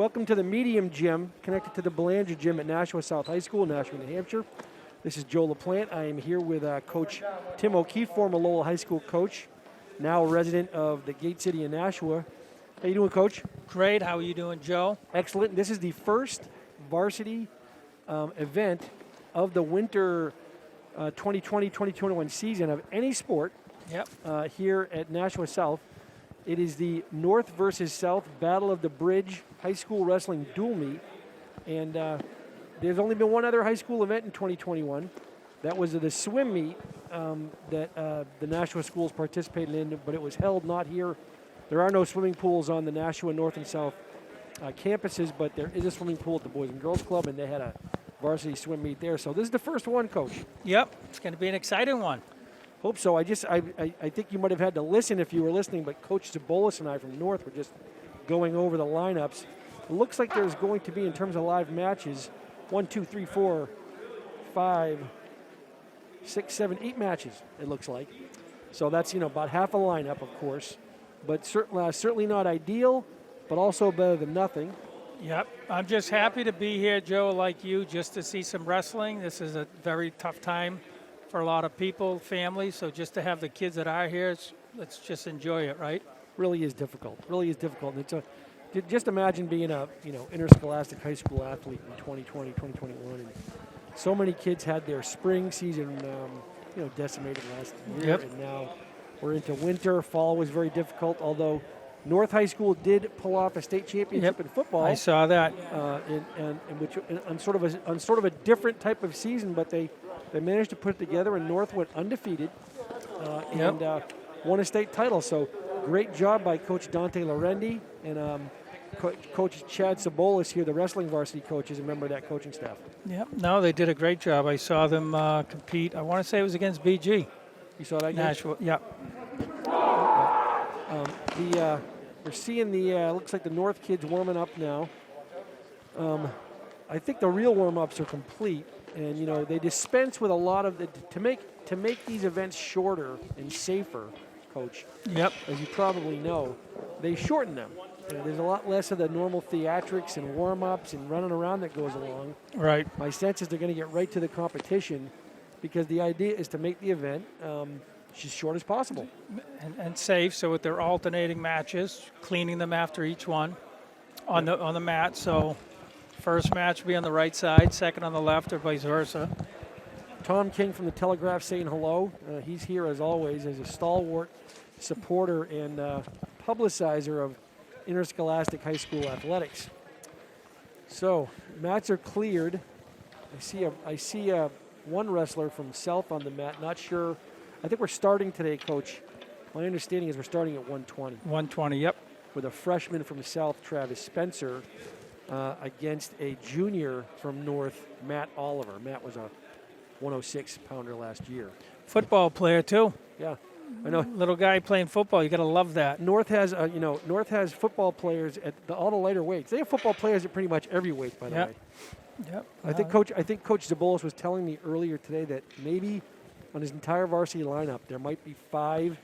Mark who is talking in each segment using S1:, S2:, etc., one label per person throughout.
S1: Welcome to the Medium Gym, connected to the Belanger Gym at Nashua South High School, Nashua, New Hampshire. This is Joe LaPlante. I am here with Coach Tim O'Keefe, former Lowell High School coach, now a resident of the Gate City in Nashua. How you doing, Coach?
S2: Great. How are you doing, Joe?
S1: Excellent. This is the first varsity event of the winter 2020-2021 season of any sport here at Nashua South. It is the North versus South Battle of the Bridge High School Wrestling Dual Meet. And there's only been one other high school event in 2021. That was the swim meet that the Nashua schools participated in, but it was held not here. There are no swimming pools on the Nashua North and South campuses, but there is a swimming pool at the Boys and Girls Club, and they had a varsity swim meet there. So this is the first one, Coach.
S2: Yep, it's going to be an exciting one.
S1: Hope so. I think you might have had to listen if you were listening, but Coach Zabolis and I from North were just going over the lineups. It looks like there's going to be, in terms of live matches, 1, 2, 3, 4, 5, 6, 7, 8 matches, it looks like. So that's, about half a lineup, of course. But certainly not ideal, but also better than nothing.
S2: Yep. I'm just happy to be here, Joe, like you, just to see some wrestling. This is a very tough time for a lot of people, families. So just to have the kids that are here, let's just enjoy it, right?
S1: Really is difficult. Really is difficult. And just imagine being a interscholastic high school athlete in 2020, 2021. And so many kids had their spring season decimated last year.
S2: Yep.
S1: And now we're into winter. Fall was very difficult, although North High School did pull off a state championship in football.
S2: I saw that.
S1: On sort of a different type of season, but they managed to put it together, and North went undefeated and won a state title. So great job by Coach Dante Lorendi and Coach Chad Sabolis here, the wrestling varsity coach, is a member of that coaching staff.
S2: Yep. No, they did a great job. I saw them compete. I want to say it was against BG.
S1: You saw that game?
S2: Nashua, yeah.
S1: We're seeing looks like the North kids warming up now. I think the real warm-ups are complete, and they dispense with a lot of to make these events shorter and safer, Coach.
S2: Yep.
S1: As you probably know, they shorten them. There's a lot less of the normal theatrics and warm-ups and running around that goes along.
S2: Right.
S1: My sense is they're going to get right to the competition, because the idea is to make the event as short as possible.
S2: And safe, so with their alternating matches, cleaning them after each one on the mat. So first match will be on the right side, second on the left, or vice versa.
S1: Tom King from the Telegraph saying hello. He's here as always as a stalwart supporter and publicizer of interscholastic high school athletics. So mats are cleared. I see one wrestler from South on the mat. Not sure. I think we're starting today, Coach. My understanding is we're starting at 120.
S2: 120, yep.
S1: With a freshman from South, Travis Spencer, against a junior from North, Matt Oliver. Matt was a 106-pounder last year.
S2: Football player, too.
S1: Yeah, I know.
S2: Little guy playing football. You got to love that.
S1: North has football players at all the lighter weights. They have football players at pretty much every weight, by the way.
S2: Yep.
S1: I think Coach Zabolis was telling me earlier today that maybe on his entire varsity lineup there might be 5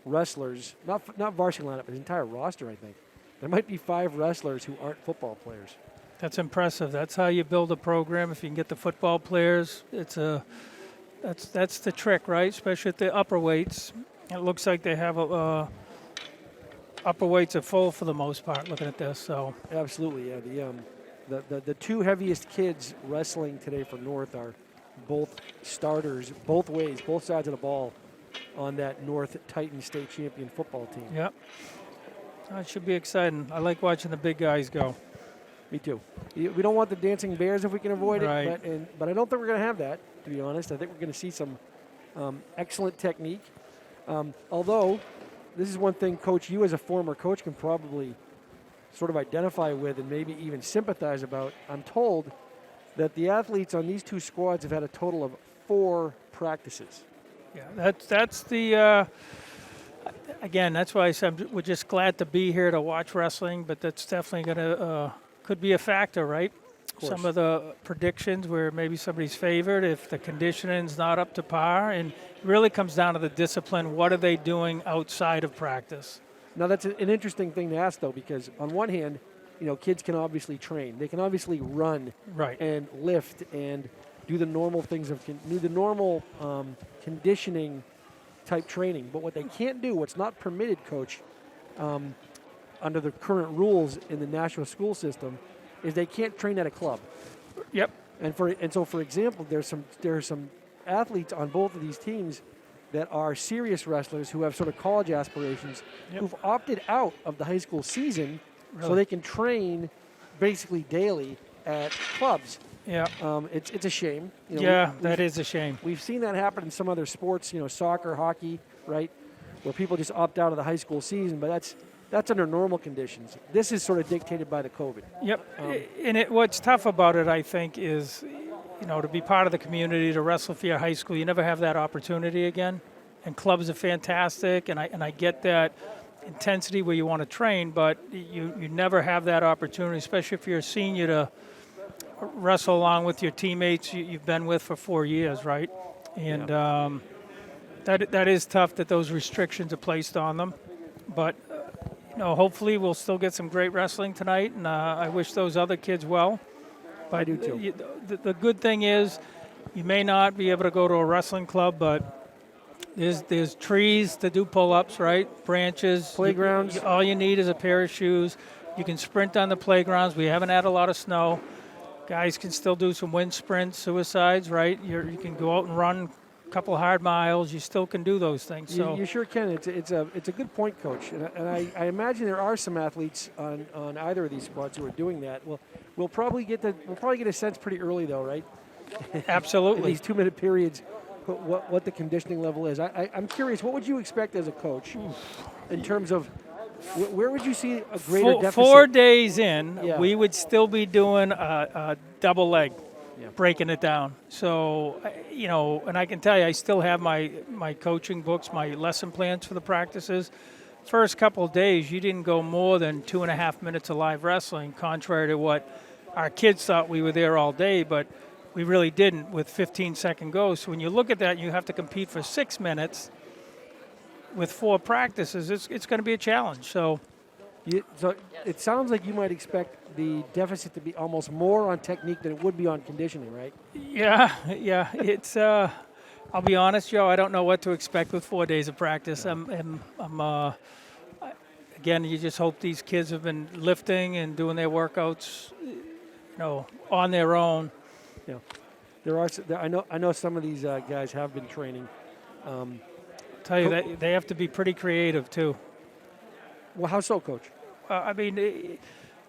S1: wrestlers, not varsity lineup, but his entire roster. I think there might be 5 wrestlers who aren't football players.
S2: That's impressive. That's how you build a program. If you can get the football players, that's the trick, right? Especially at the upper weights. It looks like they have upper weights are full for the most part. Looking at this, so
S1: absolutely, yeah. The 2 heaviest kids wrestling today for North are both starters, both ways, both sides of the ball on that North Titan state champion football team.
S2: Yep. It should be exciting. I like watching the big guys go.
S1: Me too. We don't want the dancing bears if we can avoid
S2: right.
S1: it, but I don't think we're going to have that, to be honest. I think we're going to see some excellent technique. Although, this is one thing, Coach, you as a former coach can probably sort of identify with and maybe even sympathize about. I'm told that the athletes on these 2 squads have had a total of 4 practices.
S2: Yeah, that's the again, that's why I said we're just glad to be here to watch wrestling, but that's definitely going to could be a factor, right? Some of the predictions where maybe somebody's favored if the conditioning's not up to par, and it really comes down to the discipline. What are they doing outside of practice?
S1: Now, that's an interesting thing to ask, though, because on one hand, kids can obviously train. They can obviously run
S2: Right.
S1: and lift and do the normal things do the normal conditioning type training. But what they can't do, what's not permitted, Coach, under the current rules in the Nashua school system, is they can't train at a club.
S2: Yep.
S1: And so, for example, there are some athletes on both of these teams that are serious wrestlers who have sort of college aspirations, who've opted out of the high school season so they can train basically daily at clubs.
S2: Yeah.
S1: It's a shame.
S2: That is a shame.
S1: We've seen that happen in some other sports, soccer, hockey, right, where people just opt out of the high school season, but that's under normal conditions. This is sort of dictated by the COVID.
S2: Yep. And what's tough about it, I think, is, to be part of the community, to wrestle for your high school, you never have that opportunity again. And clubs are fantastic, and I get that intensity where you want to train, but you never have that opportunity, especially if you're a senior, to wrestle along with your teammates you've been with for 4 years, right? And that is tough that those restrictions are placed on them. But hopefully we'll still get some great wrestling tonight, and I wish those other kids well. But
S1: I do too.
S2: The good thing is you may not be able to go to a wrestling club, but there's trees to do pull-ups, right? Branches.
S1: Playgrounds.
S2: All you need is a pair of shoes. You can sprint on the playgrounds. We haven't had a lot of snow. Guys can still do some wind sprints, suicides, right? You can go out and run a couple hard miles. You still can do those things. So
S1: You sure can. It's a good point, Coach. And I imagine there are some athletes on either of these squads who are doing that. Well, we'll probably get a sense pretty early, though, right?
S2: Absolutely.
S1: In these 2-minute periods, what the conditioning level is. I'm curious, what would you expect as a coach in terms of where would you see a greater deficit?
S2: 4 days in,
S1: Yeah.
S2: we would still be doing a double leg, breaking it down. So, and I can tell you, I still have my coaching books, my lesson plans for the practices. First couple of days, you didn't go more than 2.5 minutes of live wrestling, contrary to what our kids thought we were there all day, but we really didn't with 15-second goes. So when you look at that, you have to compete for 6 minutes with 4 practices. It's going to be a challenge. So
S1: it sounds like you might expect the deficit to be almost more on technique than it would be on conditioning, right?
S2: Yeah. It's I'll be honest, Joe. I don't know what to expect with 4 days of practice. Again, you just hope these kids have been lifting and doing their workouts, on their own.
S1: I know some of these guys have been training.
S2: Tell you that they have to be pretty creative too.
S1: Well, how so, Coach?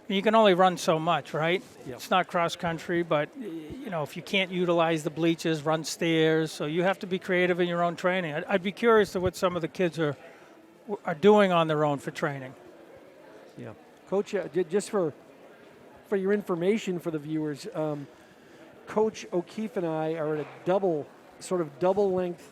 S2: You can only run so much, right?
S1: Yeah.
S2: It's not cross country, but if you can't utilize the bleachers, run stairs. So you have to be creative in your own training. I'd be curious to what some of the kids are doing on their own for training.
S1: Yeah, Coach. Just for your information for the viewers, Coach O'Keefe and I are at a double length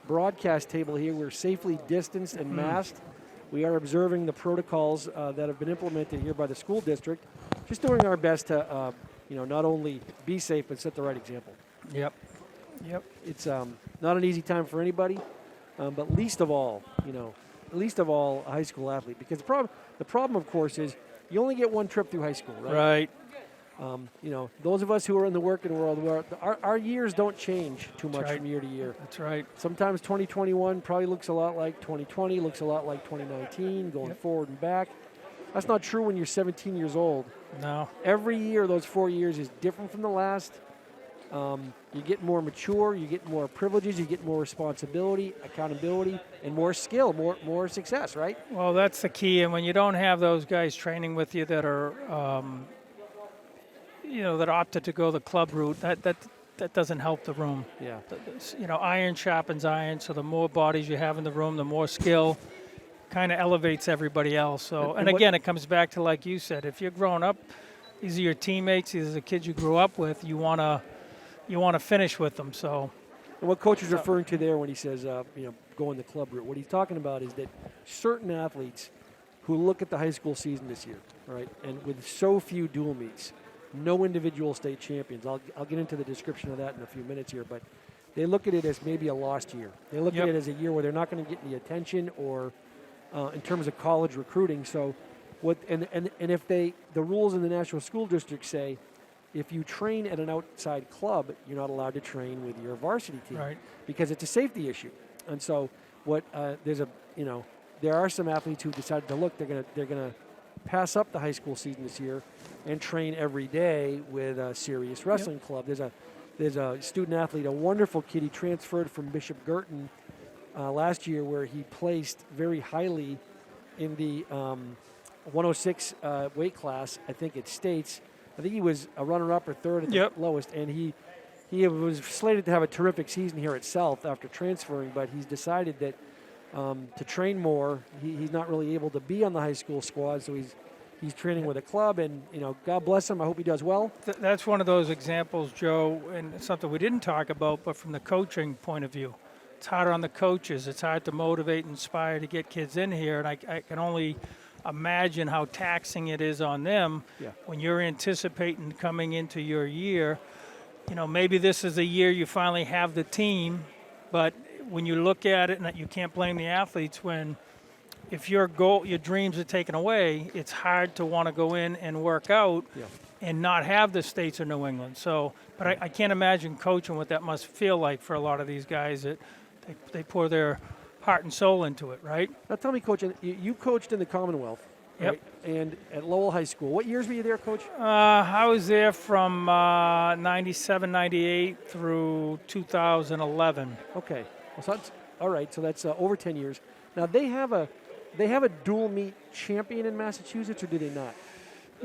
S1: broadcast table here. We're safely distanced and masked. We are observing the protocols that have been implemented here by the school district. Just doing our best to, not only be safe but set the right example.
S2: Yep.
S1: It's not an easy time for anybody, but least of all, a high school athlete. Because the problem, of course, is you only get one trip through high school, right?
S2: Right.
S1: Those of us who are in the working world, our years don't change too much from year to year.
S2: That's right.
S1: Sometimes 2021 probably looks a lot like 2020, looks a lot like 2019, going forward and back. That's not true when you're 17 years old.
S2: No.
S1: Every year, those 4 years is different from the last. You get more mature, you get more privileges, you get more responsibility, accountability, and more skill, more success, right?
S2: Well, that's the key. And when you don't have those guys training with you that are that opted to go the club route, that doesn't help the room.
S1: Yeah.
S2: Iron sharpens iron, so the more bodies you have in the room, the more skill kind of elevates everybody else. So, and again, it comes back to, like you said, if you're growing up, these are your teammates, these are the kids you grew up with, you want to finish with them. So,
S1: and what Coach is referring to there when he says, going the club route, what he's talking about is that certain athletes who look at the high school season this year, right, and with so few dual meets, no individual state champions. I'll get into the description of that in a few minutes here, but they look at it as maybe a lost year. They look at it as a year where they're not going to get the attention or in terms of college recruiting. So and if the rules in the Nashua School District say, if you train at an outside club, you're not allowed to train with your varsity team,
S2: Right.
S1: because it's a safety issue. And so there are some athletes who decided to look. They're gonna pass up the high school season this year and train every day with a serious wrestling club. There's a student athlete, a wonderful kid. He transferred from Bishop Girton last year, where he placed very highly in the 106 weight class. I think it states. I think he was a runner-up or third at the lowest, and he was slated to have a terrific season here at South after transferring, but he's decided that to train more. He's not really able to be on the high school squad, so he's training with a club, and God bless him. I hope he does well.
S2: That's one of those examples, Joe, and it's something we didn't talk about, but from the coaching point of view. It's harder on the coaches. It's hard to motivate and inspire to get kids in here, and I can only imagine how taxing it is on them when you're anticipating coming into your year. Maybe this is the year you finally have the team, but when you look at it, and you can't blame the athletes when if your dreams are taken away, it's hard to want to go in and work out and not have the States of New England. So, but I can't imagine coaching what that must feel like for a lot of these guys that they pour their heart and soul into it, right?
S1: Now tell me, Coach, you coached in the Commonwealth, right? And at Lowell High School. What years were you there, Coach?
S2: I was there from 97, 98 through 2011.
S1: Okay. Well, so that's, all right, so that's over 10 years. Now, they have a dual meet champion in Massachusetts, or do they not?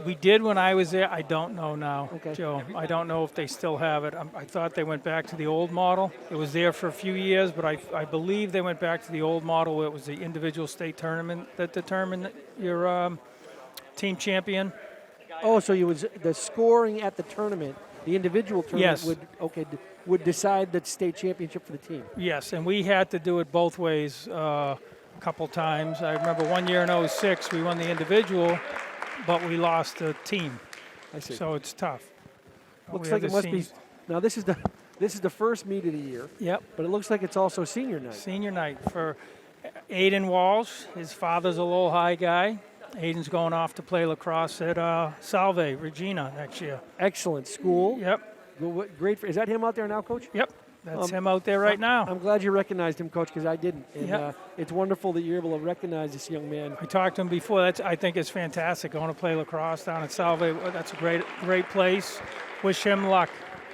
S2: We did when I was there. I don't know now,
S1: Okay.
S2: Joe. I don't know if they still have it. I thought they went back to the old model. It was there for a few years, but I believe they went back to the old model where it was the individual state tournament that determined your team champion.
S1: Oh, so you was the scoring at the tournament, the individual tournament would decide the state championship for the team.
S2: Yes, and we had to do it both ways a couple times. I remember one year in 06 we won the individual, but we lost the team.
S1: I see.
S2: So it's tough.
S1: Looks like it must be. Now this is the first meet of the year.
S2: Yep.
S1: But it looks like it's also senior night.
S2: Senior night for Aiden Walsh. His father's a Lowell High guy. Aiden's going off to play lacrosse at Salve, Regina next year.
S1: Excellent school.
S2: Yep.
S1: Great. Is that him out there now, Coach?
S2: Yep. That's him out there right now.
S1: I'm glad you recognized him, Coach, because I didn't. And it's wonderful that you're able to recognize this young man.
S2: I talked to him before. I think it's fantastic. Going to play lacrosse down at Salve. That's a great place. Wish him luck.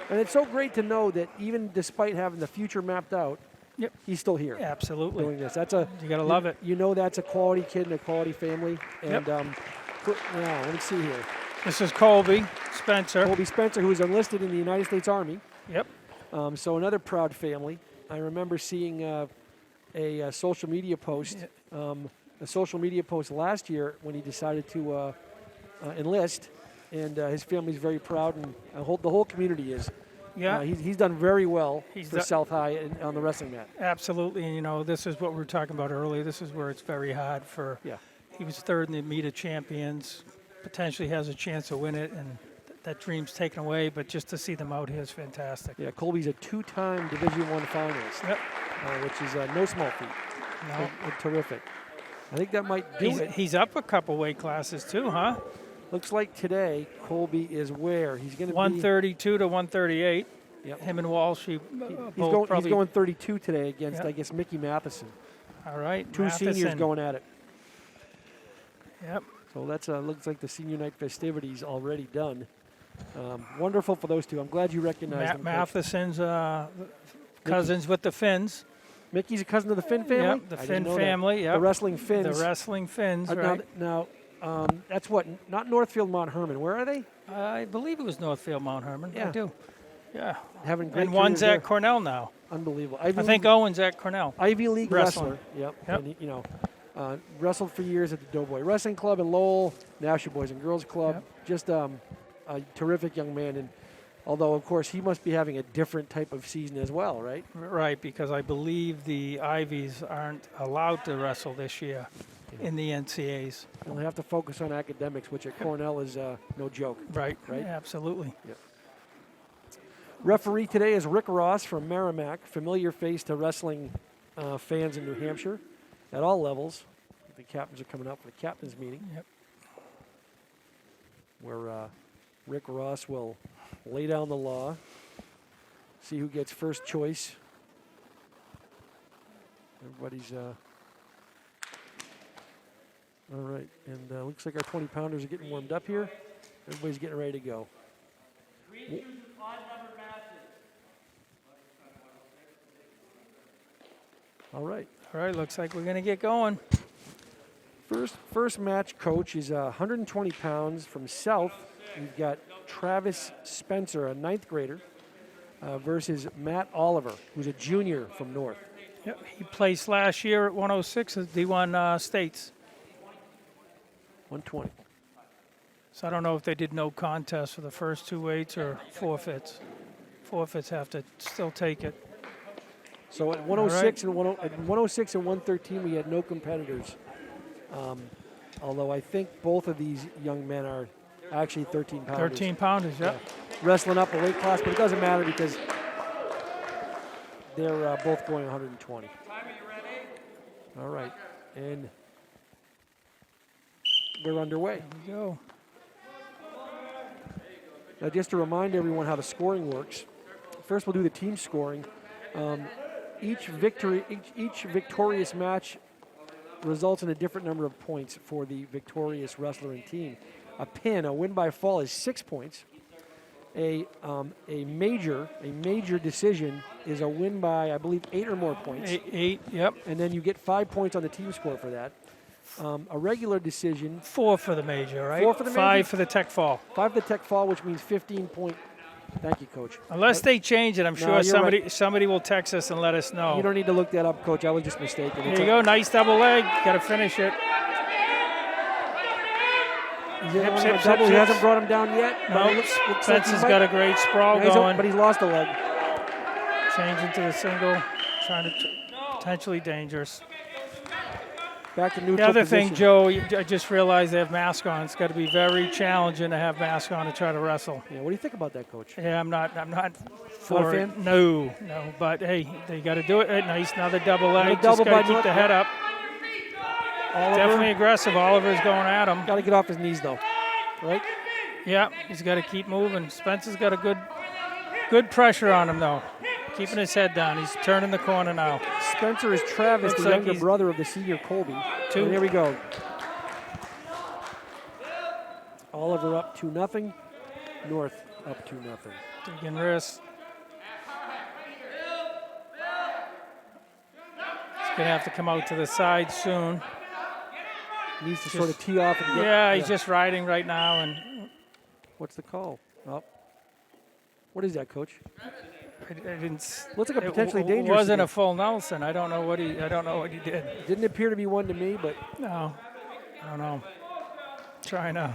S1: And it's so great to know that even despite having the future mapped out, he's still here.
S2: Absolutely.
S1: Doing this.
S2: You got to love it.
S1: That's a quality kid and a quality family. And now, let me see here.
S2: This is Colby Spencer.
S1: Colby Spencer, who is enlisted in the United States Army.
S2: Yep.
S1: So another proud family. I remember seeing a social media post, last year when he decided to enlist, and his family's very proud, and the whole community is.
S2: Yeah.
S1: He's done very well for South High on the wrestling mat.
S2: Absolutely, and this is what we were talking about earlier. This is where it's very hard for.
S1: Yeah.
S2: He was third in the meet of champions, potentially has a chance to win it, and that dream's taken away. But just to see them out here is fantastic.
S1: Yeah, Colby's a two-time Division I finalist, which is no small feat.
S2: No.
S1: Terrific. I think that might do it.
S2: He's up a couple weight classes too, huh?
S1: Looks like today Colby is where he's going to be
S2: 132 to 138.
S1: Yep.
S2: Him and Walsh. He's
S1: going 32 today against, I guess, Mickey Matheson.
S2: All right.
S1: Two seniors going at it.
S2: Yep.
S1: So that's looks like the senior night festivities already done. Wonderful for those two. I'm glad you recognized them.
S2: Matheson's cousins with the Finns.
S1: Mickey's a cousin of the Finn family?
S2: Yep, the Finn family. Yep.
S1: The wrestling Finns.
S2: The wrestling Finns, right.
S1: Now that's what, not Northfield, Mount Herman. Where are they?
S2: I believe it was Northfield, Mount Herman.
S1: Yeah.
S2: I do. Yeah.
S1: Having great
S2: and one's
S1: careers
S2: at Cornell now.
S1: Unbelievable.
S2: I think Owen's at Cornell.
S1: Ivy League
S2: Wrestling.
S1: wrestler. Yep. And, wrestled for years at the Doughboy Wrestling Club in Lowell, Nashua Boys and Girls Club.
S2: Yep.
S1: Just a terrific young man. And although, of course, he must be having a different type of season as well, right?
S2: Right, because I believe the Ivies aren't allowed to wrestle this year in the NCAAs.
S1: They'll have to focus on academics, which at Cornell is no joke.
S2: Right.
S1: Right?
S2: Yeah, absolutely.
S1: Yep. Referee today is Rick Ross from Merrimack, familiar face to wrestling fans in New Hampshire at all levels. The captains are coming out for the captains meeting.
S2: Yep.
S1: where Rick Ross will lay down the law, see who gets first choice. Everybody's all right, and looks like our 20-pounders are getting warmed up here. Everybody's getting ready to go. All right.
S2: All right, looks like we're going to get going.
S1: First match, coach, is 120 pounds from South. We've got Travis Spencer, a 9th grader, versus Matt Oliver, who's a junior from North.
S2: Yep, he placed last year at 106 at D1 States.
S1: 120.
S2: So I don't know if they did no contest for the first 2 weights or forfeits. Forfeits have to still take it.
S1: So at 106 and 106 and 113, we had no competitors. Although I think both of these young men are actually 13 pounders.
S2: 13 pounders, yep.
S1: Yeah. Wrestling up a weight class, but it doesn't matter because they're both going 120. All right, and we're underway.
S2: Here we go.
S1: Now, just to remind everyone how the scoring works, first we'll do the team scoring. Each victorious match results in a different number of points for the victorious wrestler and team. A win by fall, is 6 points. A major decision is a win by, I believe, 8 or more points.
S2: Eight, yep.
S1: And then you get 5 points on the team score for that. A regular decision.
S2: 4 for the major, right?
S1: 4 for the major.
S2: 5 for the tech fall.
S1: 5 for the tech fall, which means 15 point. Thank you, Coach.
S2: Unless they change it, I'm
S1: No,
S2: sure
S1: you're
S2: somebody will text us and let us know.
S1: You don't need to look that up, Coach. I was just mistaken.
S2: There you go. Nice double leg. Got to finish it.
S1: Hips,
S2: hips,
S1: he
S2: hips.
S1: hasn't brought him down yet.
S2: No,
S1: Looks
S2: Spencer's got a great sprawl going.
S1: But he's lost a leg.
S2: Changing to the single, trying to potentially dangerous.
S1: Back to neutral
S2: The other
S1: position.
S2: thing, Joe, I just realized they have masks on. It's got to be very challenging to have masks on to try to wrestle.
S1: Yeah, what do you think about that, Coach?
S2: Yeah, I'm not for
S1: a
S2: it.
S1: fan?
S2: No. But hey, they got to do it. Nice, another double leg.
S1: Another
S2: Just
S1: double
S2: got to
S1: by
S2: keep
S1: North.
S2: the head up. Definitely aggressive. Oliver's going at him.
S1: Got to get off his knees, though. Right?
S2: Yeah, he's got to keep moving. Spencer's got a good pressure on him, though. Keeping his head down. He's turning the corner now.
S1: Spencer is Travis,
S2: Looks
S1: the
S2: like
S1: younger
S2: he's-
S1: brother of the senior Colby.
S2: Two.
S1: And here we go. Oliver up 2-0. North up 2-0.
S2: Taking risks. He's going to have to come out to the side soon.
S1: Needs to sort of tee off and get.
S2: Yeah, he's just riding right now. And
S1: What's the call? Oh. What is that, Coach?
S2: I didn't.
S1: Looks like a potentially
S2: It
S1: dangerous.
S2: wasn't a
S1: again.
S2: full Nelson. I don't know what he did.
S1: Didn't appear to be one to me, but
S2: No, I don't know. Trying to.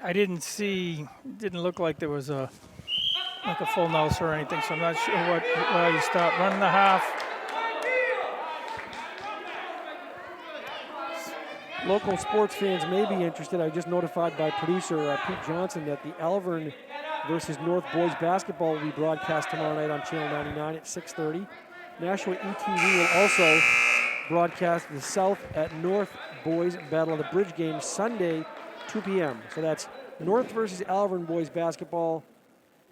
S2: I didn't see. Didn't look like there was a full Nelson or anything. So I'm not sure why you stopped running the half.
S1: local sports fans may be interested. I was just notified by producer Pete Johnson that the Alvern versus North boys basketball will be broadcast tomorrow night on Channel 99 at 6:30. Nashua ETV will also broadcast the South at North boys Battle of the Bridge game Sunday, 2 p.m. So that's North versus Alvern boys basketball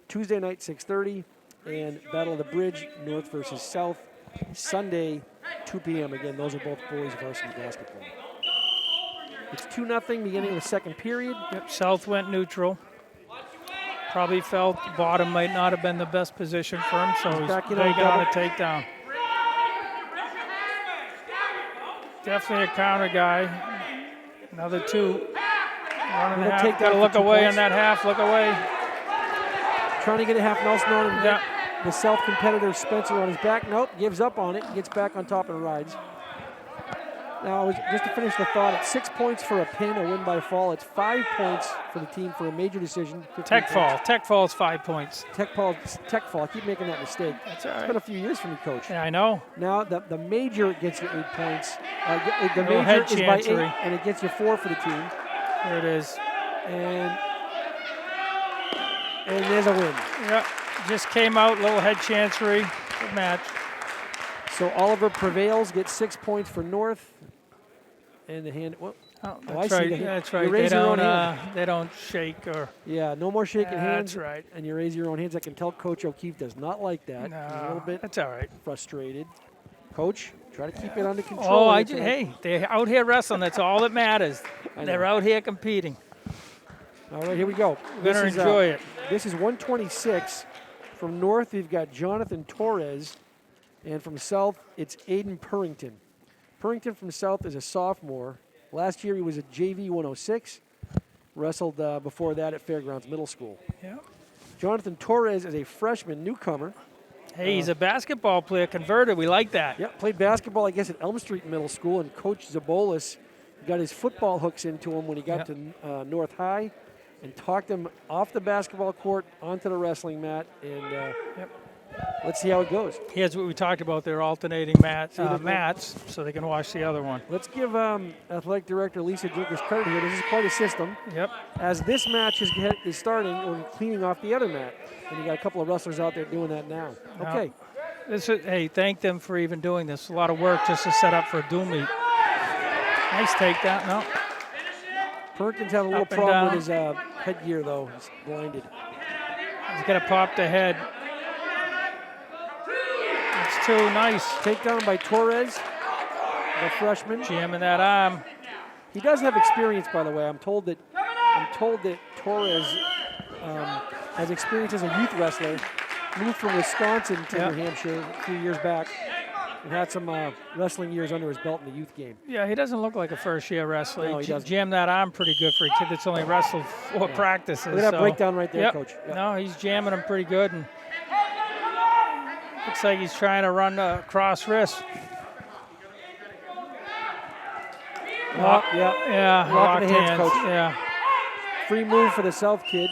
S1: Tuesday night, 6:30, and Battle of the Bridge, North versus South, Sunday, 2 p.m. Again, those are both boys varsity basketball. It's 2-0 beginning of the second period.
S2: Yep, South went neutral. Probably felt bottom might not have been the best position for him, so he's
S1: back in
S2: they
S1: on
S2: got a
S1: double.
S2: takedown. Definitely a counter guy. Another 2. 1 and a
S1: Another
S2: half.
S1: takedown
S2: Got to
S1: for
S2: look
S1: 2
S2: away
S1: points.
S2: on that half. Look away.
S1: Trying to get a half Nelson on him.
S2: Yeah.
S1: The South competitor Spencer on his back. Nope, gives up on it. Gets back on top and rides. Now, just to finish the thought, it's 6 points for a pin, a win by fall. It's 5 points for the team for a major decision. 15
S2: Tech
S1: points.
S2: fall. Tech fall is 5 points.
S1: Tech fall. I keep making that mistake.
S2: That's all
S1: It's
S2: right.
S1: been a few years for me, Coach.
S2: Yeah, I know.
S1: Now, the major gets you 8 points. The
S2: Little
S1: major
S2: head
S1: is by 8,
S2: chancery.
S1: and it gets you 4 for the team.
S2: There it is.
S1: And there's a win.
S2: Yeah, just came out. Little head chancery. Good match.
S1: So Oliver prevails, gets 6 points for North. And the hand, well,
S2: Oh,
S1: I
S2: that's
S1: see.
S2: right.
S1: You
S2: That's right.
S1: raise your own hand.
S2: They don't shake or.
S1: Yeah, no more shaking hands.
S2: That's right.
S1: And you raise your own hands. I can tell Coach O'Keefe does not like that.
S2: No,
S1: He's a little bit
S2: that's all right.
S1: frustrated. Coach, try to keep it under control.
S2: Oh,
S1: here
S2: hey, they're out here wrestling. That's all that matters. They're out here competing.
S1: All right, here we go.
S2: We're going to enjoy it.
S1: This is 126. From North, we've got Jonathan Torres. And from South, it's Aiden Purrington. Purrington from South is a sophomore. Last year, he was a JV 106. Wrestled before that at Fairgrounds Middle School.
S2: Yeah.
S1: Jonathan Torres is a freshman newcomer.
S2: Hey, he's a basketball player converted. We like that.
S1: Yep, played basketball, I guess, at Elm Street Middle School, and Coach Zabolis got his football hooks into him when he got to North High and talked him off the basketball court onto the wrestling mat, and let's see how it goes.
S2: Here's what we talked about. They're alternating mats so they can watch the other one.
S1: Let's give Athletic Director Lisa Jinkers credit here. This is quite a system.
S2: Yep.
S1: As this match is starting, we're cleaning off the other mat, and you got a couple of wrestlers out there doing that now. Okay.
S2: Hey, thank them for even doing this. A lot of work just to set up for a dual meet. Nice takedown. No.
S1: Perkins had a little problem with his headgear, though. He's blinded.
S2: He's got to pop the head. That's too nice.
S1: Takedown by Torres, the freshman.
S2: Jamming that arm.
S1: He does have experience, by the way. I'm told that Torres has experience as a youth wrestler. Moved from Wisconsin to New Hampshire a few years back. And had some wrestling years under his belt in the youth game.
S2: Yeah, he doesn't look like a first-year wrestler.
S1: No, he doesn't.
S2: Jammed that arm pretty good for a kid that's only wrestled 4 practices.
S1: Look at that breakdown right there, Coach. Yep.
S2: No, he's jamming him pretty good. And looks like he's trying to run cross wrist. Yeah,
S1: Lock the hands, Coach.
S2: Yeah.
S1: Free move for the South kid.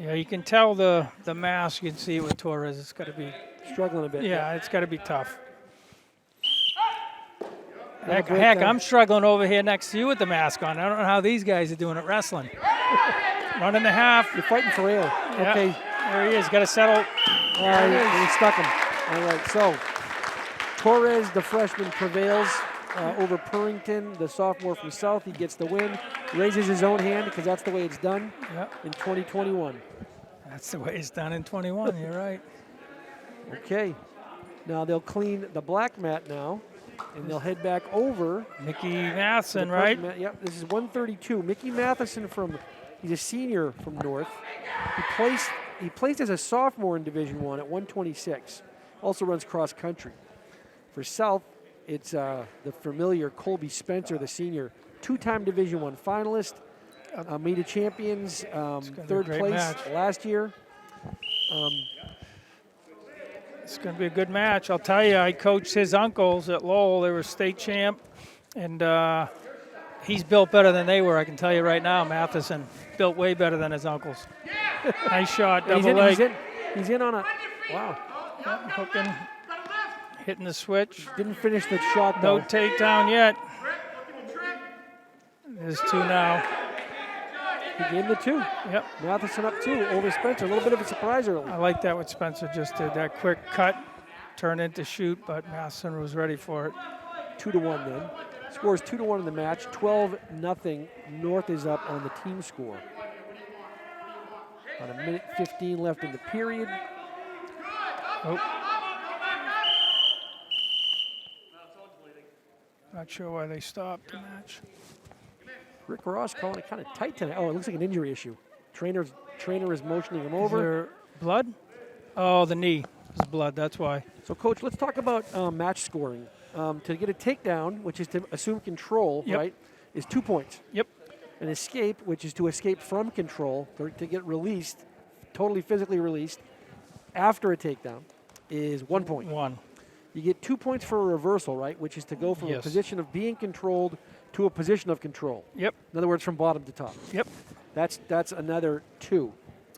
S2: Yeah, you can tell the mask. You can see it with Torres. It's got to be
S1: struggling a bit.
S2: Yeah, it's got to be tough. Heck, I'm struggling over here next to you with the mask on. I don't know how these guys are doing it wrestling. Running the half.
S1: You're fighting for air.
S2: Yeah.
S1: Okay.
S2: There he is. Got to settle.
S1: He stuck him. All right, so Torres, the freshman, prevails over Purrington, the sophomore from South. He gets the win, raises his own hand because that's the way it's done in 2021.
S2: That's the way it's done in 21. You're right.
S1: Okay. Now they'll clean the black mat now, and they'll head back over.
S2: Mickey Matheson, right?
S1: Yep, this is 132. Mickey Matheson he's a senior from North. He placed as a sophomore in Division I at 126. Also runs cross country. For South, it's the familiar Colby Spencer, the senior, 2-time Division I finalist, made a champions, 3rd place last year.
S2: It's going to be a good match. I'll tell you, I coached his uncles at Lowell. They were state champ, and he's built better than they were. I can tell you right now, Matheson built way better than his uncles. Nice shot, double leg.
S1: He's in on a, wow.
S2: Hooking, hitting the switch.
S1: Didn't finish the shot, though.
S2: No takedown yet. There's 2 now.
S1: He gave the 2.
S2: Yep.
S1: Matheson up 2 over Spencer. A little bit of a surprise early.
S2: I like that what Spencer just did. That quick cut, turn into shoot, but Matheson was ready for it.
S1: 2-1 then. Scores 2-1 in the match. 12-0. North is up on the team score. About 1:15 left in the period.
S2: Oh. Not sure why they stopped the match.
S1: Rick Ross calling it kind of tight tonight. Oh, it looks like an injury issue. Trainer is motioning him over.
S2: Is there blood? Oh, the knee. There's blood, that's why.
S1: So, Coach, let's talk about match scoring. To get a takedown, which is to assume control, right, is 2 points.
S2: Yep.
S1: An escape, which is to escape from control, to get released, totally physically released, after a takedown, is 1 point.
S2: 1.
S1: You get 2 points for a reversal, right, which is to go from a position of being controlled to a position of control.
S2: Yep.
S1: In other words, from bottom to top.
S2: Yep.
S1: That's another 2.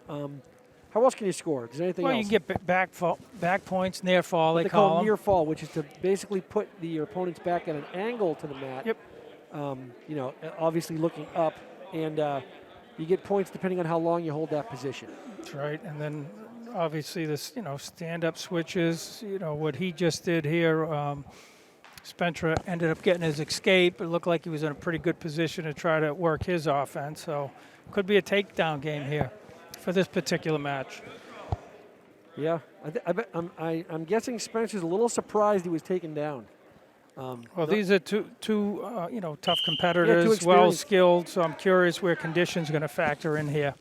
S1: How else can you score? Is there anything else?
S2: Well, you can get back points, near fall, they
S1: call
S2: them.
S1: Near fall, which is to basically put your opponent's back at an angle to the mat.
S2: Yep.
S1: Obviously looking up, and you get points depending on how long you hold that position.
S2: That's right, and then obviously this, stand-up switches, what he just did here. Spencer ended up getting his escape. It looked like he was in a pretty good position to try to work his offense. So could be a takedown game here for this particular match.
S1: Yeah, I'm guessing Spencer's a little surprised he was taken down.
S2: Well, these are two tough competitors, well skilled. So I'm curious where conditions are going to factor in here.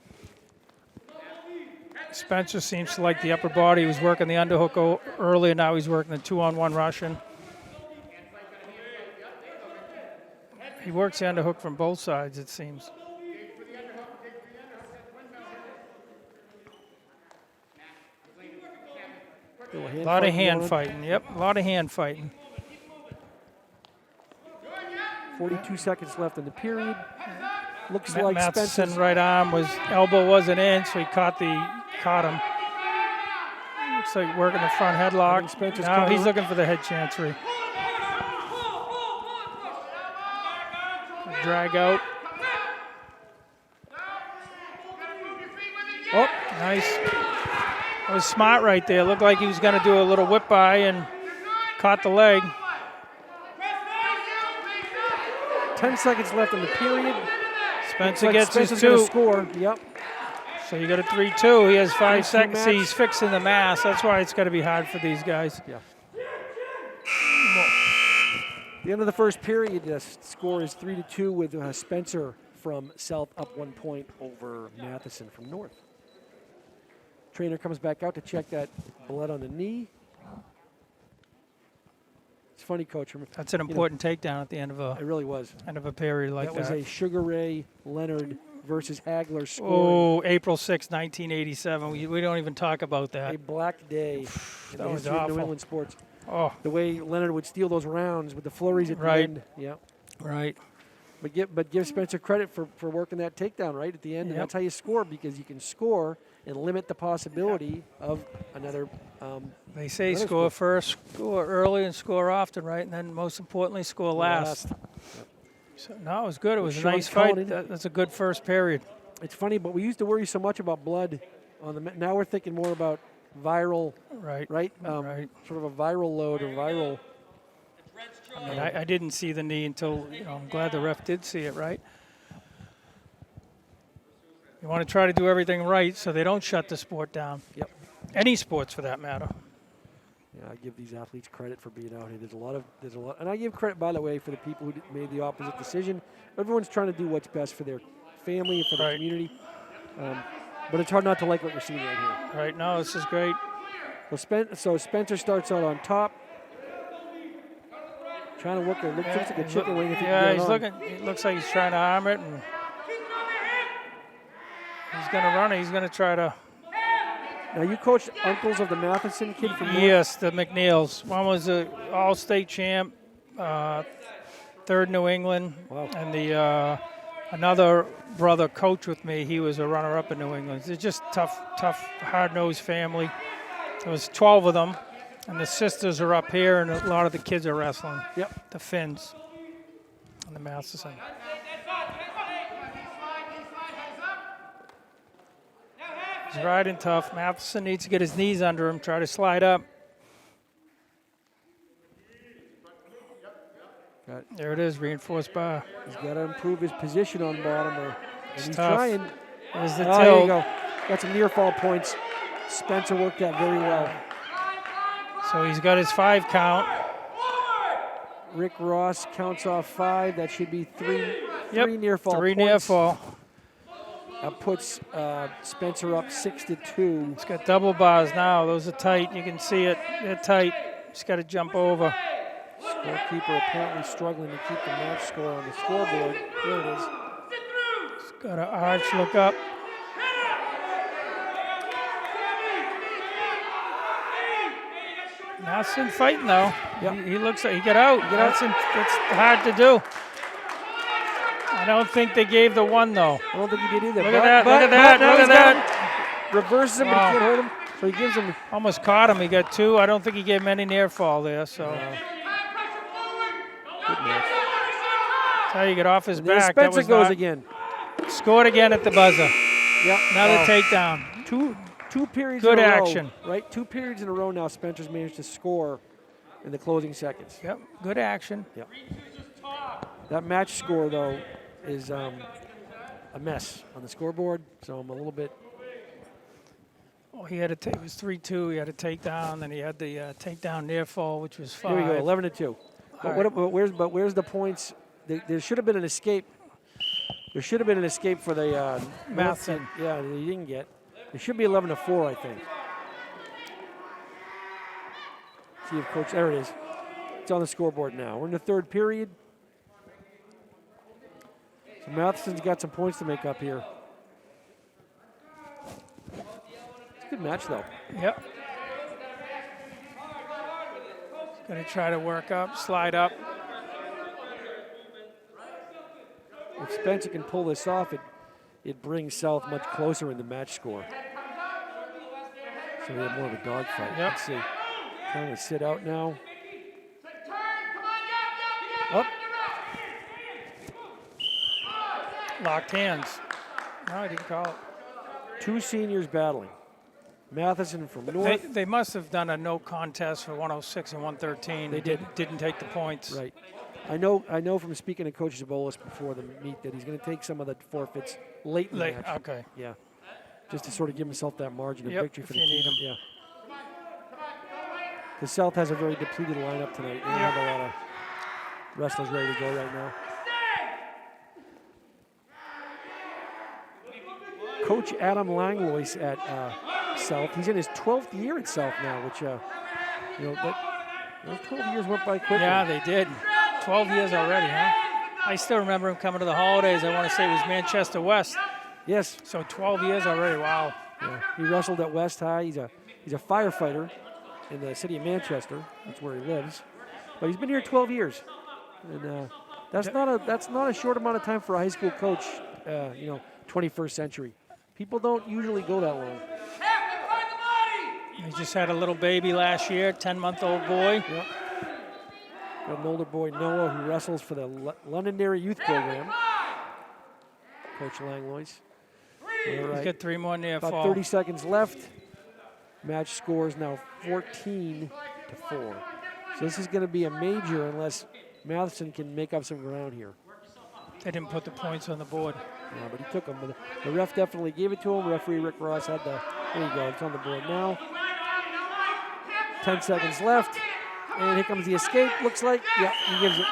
S2: Spencer seems to like the upper body. He was working the underhook earlier. Now he's working the 2-on-1 Russian. He works the underhook from both sides, it seems. A lot of hand fighting. Yep, a lot of hand fighting.
S1: 42 seconds left in the period. Looks like
S2: Matheson's right arm elbow wasn't in, so he caught him. Looks like working the front headlock. Now he's looking for the head chancery. Drag out. Oh, nice. That was smart right there. Looked like he was going to do a little whip by and caught the leg.
S1: 10 seconds left in the period.
S2: Spencer gets his 2.
S1: Score. Yep.
S2: So you got a 3-2. He has 5 seconds. See, he's fixing the mass. That's why it's got to be hard for these guys.
S1: Yeah. The end of the first period, the score is 3-2 with Spencer from South up 1 point over Matheson from North. Trainer comes back out to check that blood on the knee. It's funny, Coach.
S2: That's an important takedown at the end of
S1: it really was.
S2: End of a period like that.
S1: That was a Sugar Ray Leonard versus Hagler score.
S2: Oh, April 6, 1987. We don't even talk about that.
S1: A black day in the history of New England sports.
S2: Oh,
S1: the way Leonard would steal those rounds with the flurries at the end. Yeah.
S2: Right.
S1: But give Spencer credit for working that takedown right at the end, and that's how you score, because you can score and limit the possibility of another.
S2: They say score first, score early, and score often, right? And then most importantly, score last. Yep. So no, it was good. It was a nice fight. That's a good first period.
S1: It's funny, but we used to worry so much about blood on the. Now we're thinking more about viral.
S2: Right.
S1: Right. Sort of a viral load or viral.
S2: I mean, I didn't see the knee until, I'm glad the ref did see it, right? You want to try to do everything right so they don't shut the sport down.
S1: Yep.
S2: Any sports for that matter.
S1: Yeah, I give these athletes credit for being out here. There's a lot, and I give credit, by the way, for the people who made the opposite decision. Everyone's trying to do what's best for their family and for the community. But it's hard not to like what you're seeing right here.
S2: Right, no, this is great.
S1: So Spencer starts out on top. Trying to work it. Looks like a chicken wing.
S2: He looks like he's trying to arm it, and he's going to run it. He's going to try to.
S1: Now you coached uncles of the Matheson kid from North?
S2: Yes, the McNeils. One was an all-state champ, third New England, and the another brother coached with me. He was a runner-up in New England. They're just tough, hard-nosed family. There was 12 of them. And the sisters are up here, and a lot of the kids are wrestling.
S1: Yep.
S2: The Finns and the Matheson. He's riding tough. Matheson needs to get his knees under him, try to slide up. There it is, reinforced bar.
S1: He's got to improve his position on bottom.
S2: He's
S1: tough. Trying.
S2: There's the
S1: tilt. There you go. Got some near fall points. Spencer worked that very well.
S2: So he's got his 5 count.
S1: Rick Ross counts off 5. That should be 3 near fall.
S2: 3 near fall.
S1: That puts Spencer up 6-2.
S2: He's got double bars now. Those are tight. You can see it. They're tight. He's got to jump over.
S1: Scorekeeper apparently struggling to keep the match score on the scoreboard. There it is.
S2: He's got an arch, look up. Matheson fighting though. Yep. He looks like he got out. That's hard to do. I don't think they gave the 1 though.
S1: I don't think he did either.
S2: Look at that.
S1: Reverses him, but he can't hold him. So he gives him.
S2: Almost caught him. He got 2. I don't think he gave him any near fall there. So.
S1: Good match.
S2: That's how you get off his back.
S1: Spencer goes again.
S2: Scored again at the buzzer.
S1: Yep.
S2: Another takedown.
S1: Two 2 periods
S2: Good
S1: in a
S2: action.
S1: row, right? 2 periods in a row now. Spencer's managed to score in the closing seconds.
S2: Yep, good action.
S1: Yep. That match score though is a mess on the scoreboard, so I'm a little bit.
S2: Oh, he had to take. It was 3-2. He had a takedown. Then he had the takedown near fall, which was 5.
S1: Here we go, 11-2. But where's the points? There should have been an escape. There should have been an escape for the
S2: Matheson.
S1: Yeah, they didn't get. It should be 11-4, I think. See if coach. There it is. It's on the scoreboard now. We're in the 3rd period. So Matheson's got some points to make up here. It's a good match, though.
S2: Yep. Going to try to work up, slide up.
S1: If Spencer can pull this off, it brings South much closer in the match score. So we have more of a dogfight.
S2: Yep.
S1: Let's see. Trying to sit out now. Up.
S2: Locked hands. No, I didn't call it.
S1: 2 seniors battling. Matheson from North.
S2: They must have done a no contest for 106 and 113.
S1: They
S2: didn't take the points.
S1: Right. I know from speaking to Coach Zabolis before the meet that he's going to take some of the forfeits late in the match.
S2: Okay.
S1: Yeah. Just to sort of give himself that margin of
S2: Yep,
S1: victory for
S2: if
S1: the
S2: you need
S1: team. Yeah. The South has a very depleted lineup tonight. They have a lot of wrestlers ready to go right now. Coach Adam Langlois at South. He's in his 12th year at South now, which those 12 years went by quickly.
S2: Yeah, they did. 12 years already, huh? I still remember him coming to the holidays. I want to say it was Manchester West.
S1: Yes.
S2: So 12 years already. Wow.
S1: Yeah. He wrestled at West High. He's a firefighter in the city of Manchester. That's where he lives. But he's been here 12 years, and that's not a short amount of time for a high school coach. 21st century. People don't usually go that long.
S2: He just had a little baby last year, 10-month-old boy.
S1: Yep. Got an older boy, Noah, who wrestles for the Londonderry Youth Program. Coach Langlois. All right.
S2: He's got 3 more near
S1: About
S2: fall.
S1: 30 seconds left. Match score is now 14-4. So this is going to be a major unless Matheson can make up some ground here.
S2: They didn't put the points on the board.
S1: Yeah, but he took them. But the ref definitely gave it to him. Referee Rick Ross had the. There you go. It's on the board now. 10 seconds left. And here comes the escape. Looks like. Yeah, he gives it.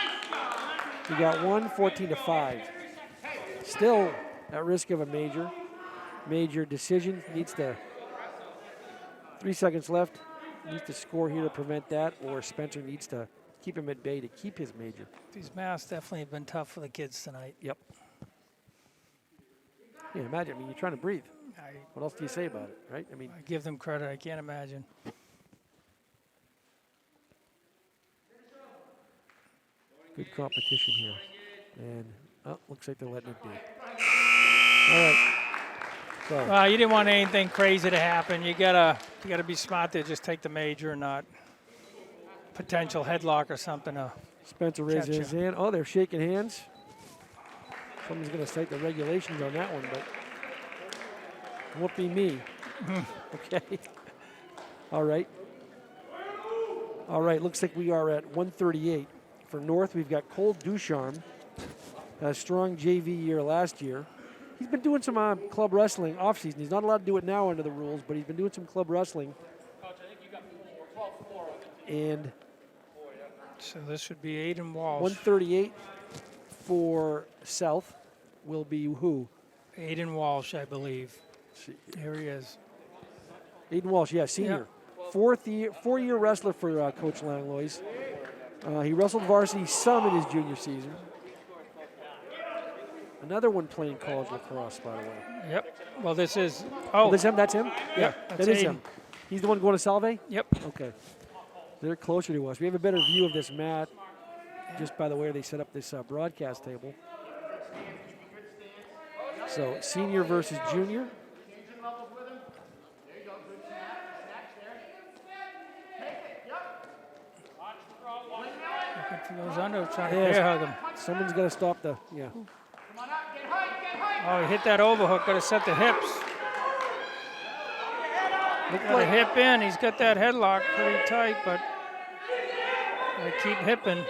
S1: He got one, 14-5. Still at risk of a major decision. Needs to. 3 seconds left. Needs to score here to prevent that, or Spencer needs to keep him at bay to keep his major.
S2: These masks definitely have been tough for the kids tonight.
S1: Yep. Yeah, imagine. I mean, you're trying to breathe. What else do you say about it, right? I mean,
S2: I give them credit. I can't imagine.
S1: good competition here. And looks like they're letting it be. All right. So,
S2: You didn't want anything crazy to happen. You gotta be smart there. Just take the major, and not potential headlock or something.
S1: Spencer raises his hand. Oh, they're shaking hands. Someone's going to cite the regulations on that one, but it won't be me. Okay. All right. All right, looks like we are at 138. For North, we've got Cole Ducharme, a strong JV year last year. He's been doing some club wrestling off-season. He's not allowed to do it now under the rules, but he's been doing some club wrestling. And
S2: so this should be Aiden Walsh.
S1: 138 for South will be who?
S2: Aiden Walsh, I believe. Here he is.
S1: Aiden Walsh, yeah, senior.
S2: Yeah.
S1: Four-year wrestler for Coach Langlois. He wrestled varsity some in his junior season. Another one playing college lacrosse, by the way.
S2: Yep. Well, this is.
S1: Oh, that's him? That's him? Yeah,
S2: that's
S1: that is
S2: Aiden.
S1: him. He's the one going to Salve?
S2: Yep.
S1: Okay. They're closer to us. We have a better view of this mat just by the way they set up this broadcast table. So senior versus junior.
S2: If he goes under, trying to bear hug him.
S1: Someone's got to stop the,
S2: Oh, he hit that overhook. Got to set the hips.
S1: Looked
S2: Got a hip in. He's got that headlock pretty tight, but they keep hipping.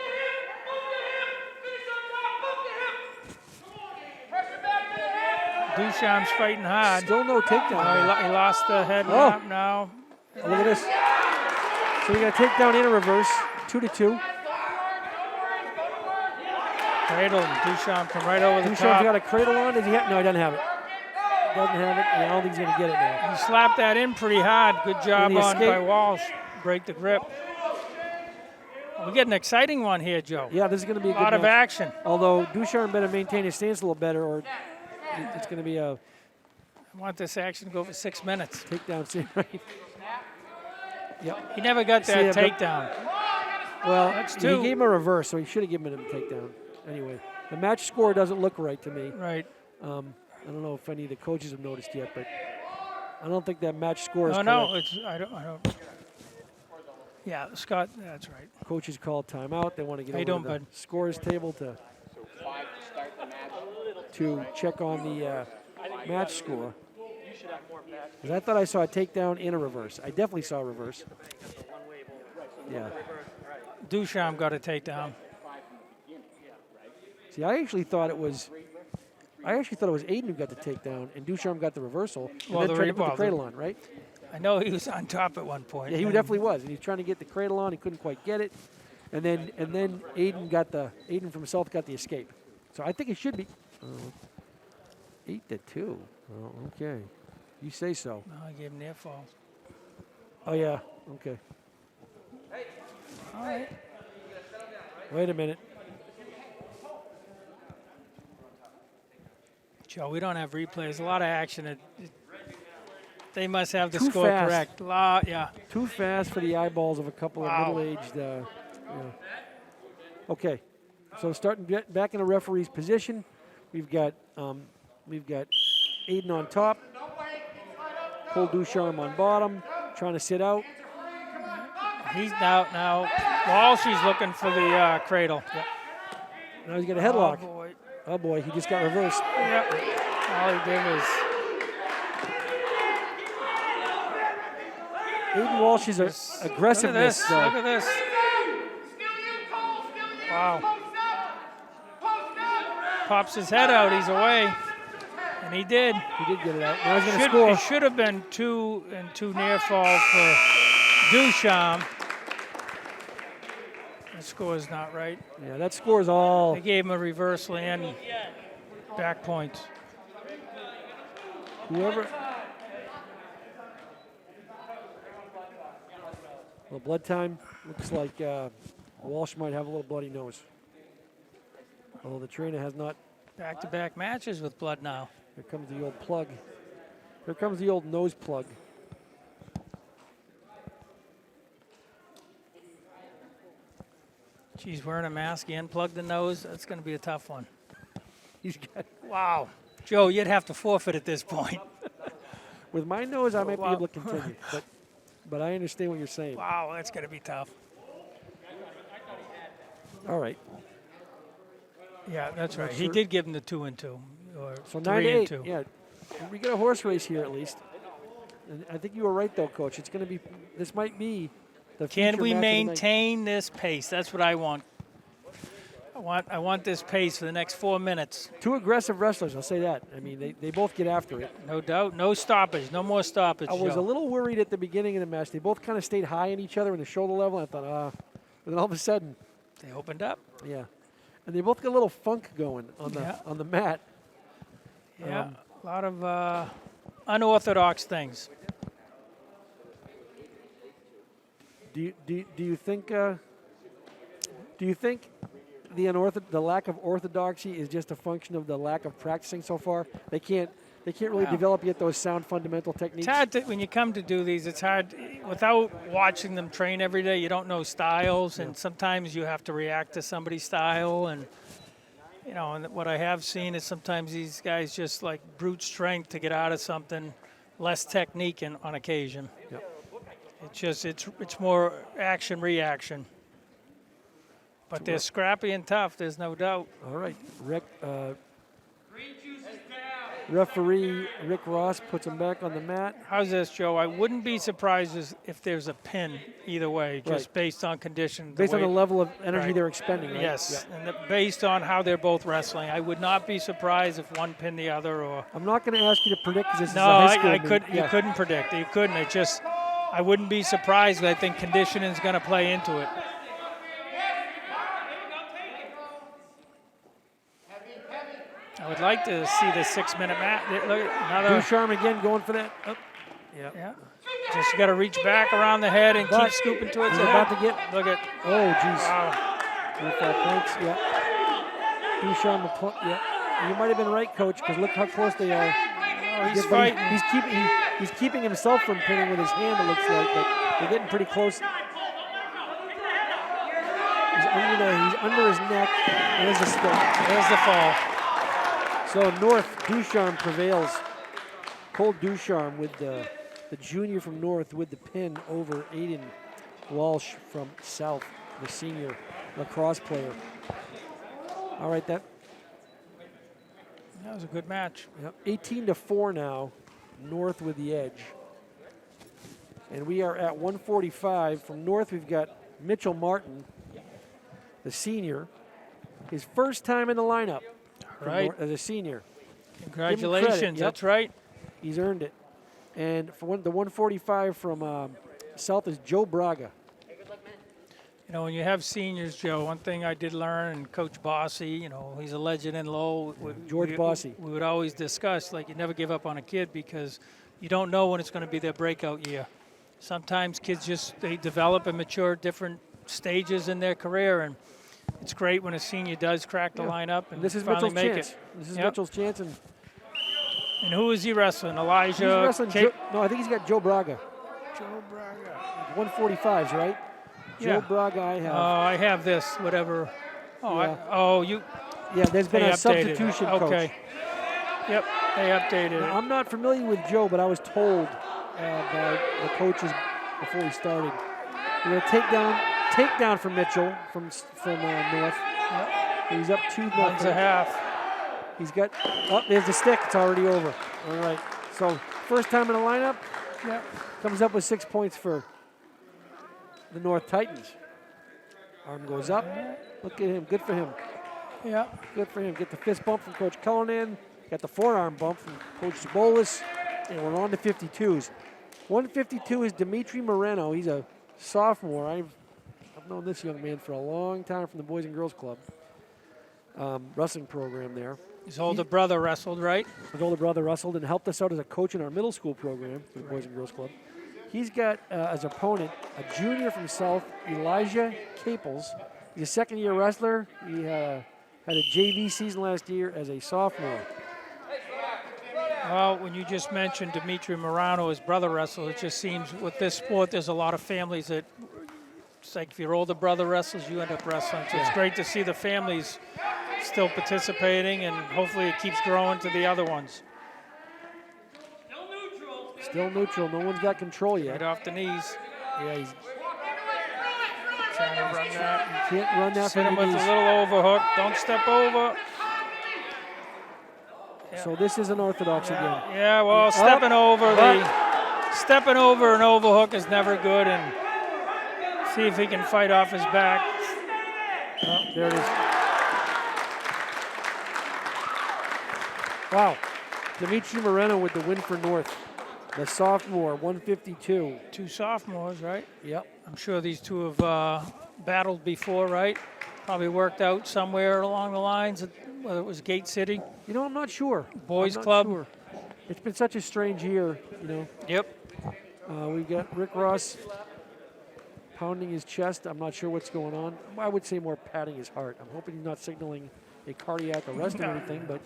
S2: Duchamp's fighting hard.
S1: still no takedown.
S2: Oh, he lost the head
S1: Oh.
S2: wrap now.
S1: Look at this. So we got a takedown and a reverse. 2-2.
S2: Cradle. Duchamp from right over the
S1: Duchamp's
S2: top.
S1: got a cradle on. Does he have? No, he doesn't have it. Doesn't have it. I don't think he's going to get it now.
S2: He slapped that in pretty hard. Good job
S1: Did he
S2: on
S1: escape?
S2: by Walsh. Break the grip. We get an exciting one here, Joe.
S1: Yeah, this is going to be a
S2: A
S1: good
S2: lot of
S1: match.
S2: action.
S1: Although Duchamp better maintain his stance a little better, or it's going to be a
S2: I want this action to go for 6 minutes.
S1: takedown scene, right? Yep.
S2: He never got
S1: See,
S2: that
S1: but-
S2: takedown.
S1: Well,
S2: That's
S1: he
S2: two.
S1: gave him a reverse, so he should have given him a takedown. Anyway, the match score doesn't look right to me.
S2: Right.
S1: I don't know if any of the coaches have noticed yet, but I don't think that match score is
S2: Oh,
S1: correct.
S2: no. I don't. Yeah, Scott, that's right.
S1: Coaches call timeout. They want to get
S2: How you
S1: over
S2: doing,
S1: to the
S2: bud?
S1: scores table to check on the match score. 'Cause I thought I saw a takedown and a reverse. I definitely saw a reverse. Yeah.
S2: Duchamp got a takedown.
S1: See, I actually thought it was Aiden who got the takedown and Duchamp got the reversal and
S2: Well,
S1: then
S2: the
S1: tried
S2: re-
S1: to put the
S2: well,
S1: cradle on, right?
S2: I know he was on top at one point.
S1: Yeah, he
S2: and
S1: definitely was. And he was trying to get the cradle on. He couldn't quite get it. And then Aiden from South got the escape. So I think it should be 8-2. Oh, okay. You say so.
S2: No, I gave him near fall.
S1: Oh yeah. Okay.
S2: All right.
S1: Wait a minute.
S2: Joe, we don't have replays. A lot of action. They must have the
S1: Too
S2: score
S1: fast.
S2: correct. Yeah.
S1: Too fast for the eyeballs of a couple
S2: Wow.
S1: of middle-aged. Okay. So starting back in the referee's position, we've got Aiden on top, Cole Ducharme on bottom, trying to sit out.
S2: He's now Walsh, he's looking for the cradle. Yep.
S1: Now he's got a headlock.
S2: Oh, boy.
S1: Oh boy, he just got reversed.
S2: Yep. All he did was
S1: Aiden Walsh is aggressiveness.
S2: Look at this. Wow. Pops his head out. He's away. And he did.
S1: He did get it out. Now he's going to score.
S2: It should have been 2 and 2 near fall for Duchamp. The score is not right.
S1: Yeah, that score is all.
S2: They gave him a reversal and back points.
S1: Whoever. Well, blood time looks like Walsh might have a little bloody nose. Although the trainer has not.
S2: Back-to-back matches with blood now.
S1: Here comes the old plug. Here comes the old nose plug.
S2: Geez, wearing a mask, you unplug the nose. That's going to be a tough one.
S1: He's got.
S2: Wow. Joe, you'd have to forfeit at this point.
S1: With my nose, I might be
S2: Wow.
S1: able to continue, but I understand what you're saying.
S2: Wow, that's going to be tough.
S1: All right.
S2: Yeah, that's right.
S1: Sure.
S2: He did give him the 2 and 2, or
S1: So
S2: 3
S1: 9-8.
S2: and 2.
S1: Yeah, we got a horse race here at least. And I think you were right though, Coach. It's going to be. This might be the.
S2: Can
S1: future
S2: we
S1: match of the night.
S2: maintain this pace? That's what I want. I want this pace for the next 4 minutes.
S1: Two aggressive wrestlers, I'll say that. I mean, they both get after it.
S2: No doubt. No stoppage. No more stoppage.
S1: I was
S2: Joe.
S1: a little worried at the beginning of the match. They both kind of stayed high in each other in the shoulder level. I thought, and then all of a sudden,
S2: They opened up.
S1: yeah, and they both got a little funk going on the
S2: Yeah.
S1: on the mat.
S2: Yeah, a lot of unorthodox things.
S1: Do you think the lack of orthodoxy is just a function of the lack of practicing so far? They can't really
S2: Wow.
S1: develop yet those sound fundamental techniques.
S2: It's hard to, when you come to do these. It's hard without watching them train every day. You don't know styles, and sometimes you have to react to somebody's style. And and what I have seen is sometimes these guys just like brute strength to get out of something, less technique on occasion.
S1: Yep.
S2: It's more action reaction. But they're scrappy and tough. There's no doubt.
S1: All right, Referee Rick Ross puts him back on the mat.
S2: How's this, Joe? I wouldn't be surprised if there's a pin either way, just
S1: Right.
S2: based on condition.
S1: Based on the level of energy
S2: Right.
S1: they're expending, right?
S2: Yes, and based on how they're both wrestling. I would not be surprised if one pinned the other. Or
S1: I'm not going to ask you to predict because this is
S2: no,
S1: a high school
S2: I
S1: meet.
S2: could.
S1: Yeah.
S2: You couldn't predict. You couldn't. It just. I wouldn't be surprised. I think conditioning is going to play into it. I would like to see the 6-minute match. Look at another.
S1: Ducharme again going for that. Oh.
S2: Yeah. Just got to reach back around the head and keep scooping towards
S1: He's
S2: the
S1: about
S2: head.
S1: to get.
S2: Look at.
S1: Oh, geez.
S2: Wow.
S1: 25 points. Yeah. Ducharme. Yeah. You might have been right, Coach, because look how close they are.
S2: Oh, he's fighting.
S1: He's keeping himself from pinning with his hand. It looks like, but they're getting pretty close. He's under there. He's under his neck. There's the stick.
S2: There's the fall.
S1: So North, Ducharme prevails. Cole Ducharme with the junior from North with the pin over Aiden Walsh from South, the senior lacrosse player. All right, that
S2: was a good match.
S1: Yep, 18-4 now, North with the edge. And we are at 145. From North, we've got Mitchell Martin, the senior. His first time in the lineup.
S2: Right.
S1: As a senior.
S2: Congratulations.
S1: Yep.
S2: That's right.
S1: He's earned it. And for the 145 from South is Joe Braga.
S2: You know, when you have seniors, Joe, one thing I did learn, and Coach Bossy, you know, he's a legend in Low.
S1: George Bossy.
S2: We would always discuss, like, you never give up on a kid because you don't know when it's going to be their breakout year. Sometimes kids they develop and mature at different stages in their career, and it's great when a senior does crack the lineup and
S1: this is
S2: finally
S1: Mitchell's
S2: make
S1: chance.
S2: it.
S1: This is Mitchell's chance. And
S2: who is he wrestling? Elijah?
S1: he's wrestling no, I think he's got Joe Braga.
S2: Joe Braga.
S1: 145s, right?
S2: Yeah.
S1: Joe Braga I have.
S2: Oh, I have this, whatever. Oh,
S1: Yeah.
S2: you.
S1: Yeah, there's been
S2: They
S1: a
S2: updated.
S1: substitution,
S2: Okay.
S1: Coach.
S2: Yep, they updated
S1: Now,
S2: it.
S1: I'm not familiar with Joe, but I was told by the coaches before we started. We're going to take down from Mitchell from North.
S2: Yep.
S1: He's up 2-0.
S2: 1.5.
S1: He's got, there's the stick. It's already over. All right. So first time in the lineup.
S2: Yep.
S1: Comes up with 6 points for the North Titans. Arm goes up. Look at him. Good for him.
S2: Yeah.
S1: Good for him. Get the fist bump from Coach Cullinan. Got the forearm bump from Coach Zabolis. And we're on to 52s. 152 is Dimitri Moreno. He's a sophomore. I've known this young man for a long time from the Boys and Girls Club wrestling program there.
S2: His older brother wrestled, right?
S1: His older brother wrestled and helped us out as a coach in our middle school program for the Boys and Girls Club. He's got as opponent a junior from South, Elijah Caples. He's a second-year wrestler. He had a JV season last year as a sophomore.
S2: Well, when you just mentioned Dimitri Morano, his brother wrestled, it just seems with this sport, there's a lot of families that, it's like if your older brother wrestles, you end up wrestling. So it's great to see the families still participating, and hopefully it keeps growing to the other ones.
S1: Still neutral. No one's got control yet.
S2: Right off the knees.
S1: Yeah, he's
S2: Trying to run that.
S1: can't run that
S2: Hit him
S1: from
S2: with
S1: the
S2: a
S1: knees.
S2: little overhook. Don't step over.
S1: So this is unorthodox again.
S2: Yeah, well, stepping over an overhook is never good, and see if he can fight off his back.
S1: Oh, there it is. Wow. Dimitri Moreno with the win for North. The sophomore, 152.
S2: Two sophomores, right?
S1: Yep.
S2: I'm sure these two have battled before, right? Probably worked out somewhere along the lines, whether it was Gate City.
S1: You know, I'm not sure.
S2: Boys
S1: I'm not
S2: Club.
S1: sure. It's been such a strange year, you know.
S2: Yep.
S1: We've got Rick Ross pounding his chest. I'm not sure what's going on. I would say more patting his heart. I'm hoping he's not signaling a cardiac arrest or anything, but